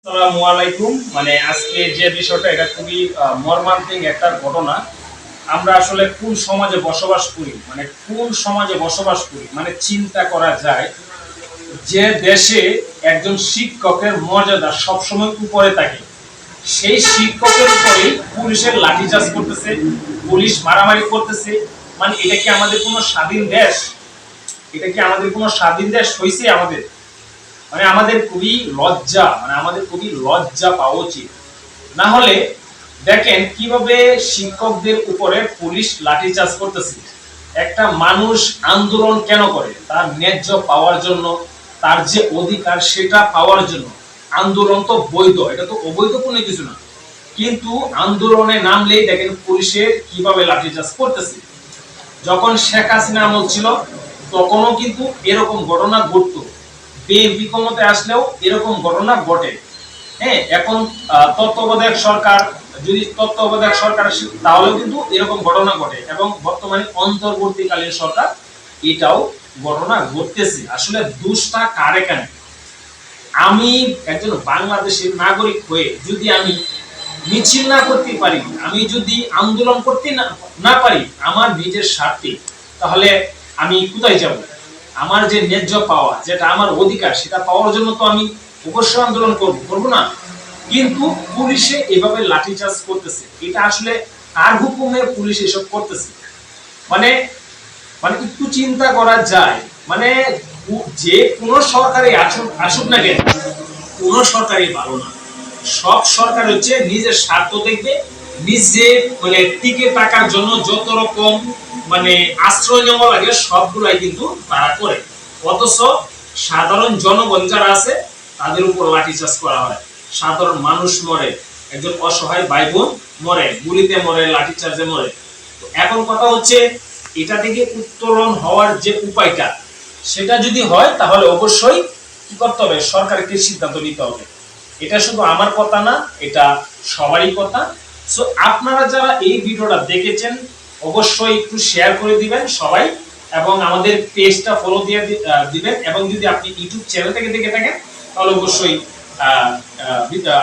আসসালামু আলাইকুম। আজকে যে বিষয়টা এটা খুবই মর্মান্তিক একটা ঘটনা। আমরা আসলে কোন সমাজে বসবাস করি, চিন্তা করা যায় যে দেশে একজন শিক্ষকের মর্যাদা সবসময় উপরে থাকে, সেই শিক্ষকের উপরেই পুলিশের লাঠিচার্জ করতেছে, পুলিশ মারামারি করতেছে। এটা কি আমাদের কোনো স্বাধীন দেশ? হয়েছে আমাদের? আমাদের খুবই লজ্জা পাওয়া উচিত। না হলে দেখেন কিভাবে শিক্ষকদের উপরে পুলিশ লাঠিচার্জ করতেছে। একটা মানুষ আন্দোলন কেন করে? তার ন্যায্য পাওয়ার জন্য, তার যে অধিকার সেটা পাওয়ার জন্য। আন্দোলন তো বৈধ, এটা তো অবৈধ কোনো কিছু না। কিন্তু আন্দোলনে নামলেই দেখেন পুলিশের কিভাবে লাঠিচার্জ করতেছে। যখন শেখ হাসিনা আমল ছিল তখনও কিন্তু এরকম ঘটনা ঘটতো, বিএনপি ক্ষমতায় আসলেও এরকম ঘটনা ঘটে। হ্যাঁ, এখন তত্ত্বাবধায়ক সরকার, যদি তত্ত্বাবধায়ক সরকার আসে তাহলেও কিন্তু এরকম ঘটনা ঘটে, এবং বর্তমানে অন্তর্বর্তীকালীন সরকার এটাও ঘটনা ঘটতেছে। আসলে দোষটা কার এখানে? আমি একজন বাংলাদেশের নাগরিক হয়ে যদি আমি মিছিল না করতে পারি, আমি যদি আন্দোলন করতে না পারি আমার নিজের স্বার্থে, তাহলে আমি কোথায় যাব? আমার যে ন্যায্য পাওয়া, যেটা আমার অধিকার, সেটা পাওয়ার জন্য তো আমি অবশ্যই আন্দোলন করব না। কিন্তু পুলিশে এভাবে লাঠিচার্জ করতেছে, এটা আসলে কার হুকুমে পুলিশ এসব করতেছে? মানে মানে একটু চিন্তা করা যায়। যে কোন সরকারি আসুক না কেন, কোন সরকারই ভালো না। সব সরকার হচ্ছে নিজের স্বার্থ দেখবে, নিজে টিকে থাকার জন্য যত রকম আশ্রয় নেওয়া লাগে সবগুলাই কিন্তু তারা করে। অথচ সাধারণ জনগণ যারা আছে তাদের উপর লাঠিচার্জ করা হয়, সাধারণ মানুষ মরে, একজন অসহায় ভাই বোন মরে, গুলিতে মরে, লাঠিচার্জে মরে। তো এখন কথা হচ্ছে এটা থেকে উত্তোলন হওয়ার যে উপায়টা, সেটা যদি হয় তাহলে অবশ্যই কি করতে হবে? সরকারকে সিদ্ধান্ত নিতে হবে। এটা শুধু আমার কথা না, এটা সবারই কথা। সো আপনারা যারা এই ভিডিওটা দেখেছেন অবশ্যই একটু শেয়ার করে দিবেন সবাই, এবং আমাদের পেজটা ফলো দিয়ে দিবেন। এবং যদি আপনি ইউটিউব চ্যানেল থেকে দেখে থাকেন তাহলে অবশ্যই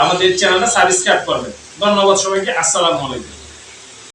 আমাদের চ্যানেলটা সাবস্ক্রাইব করবেন। ধন্যবাদ সবাইকে। আসসালামু আলাইকুম।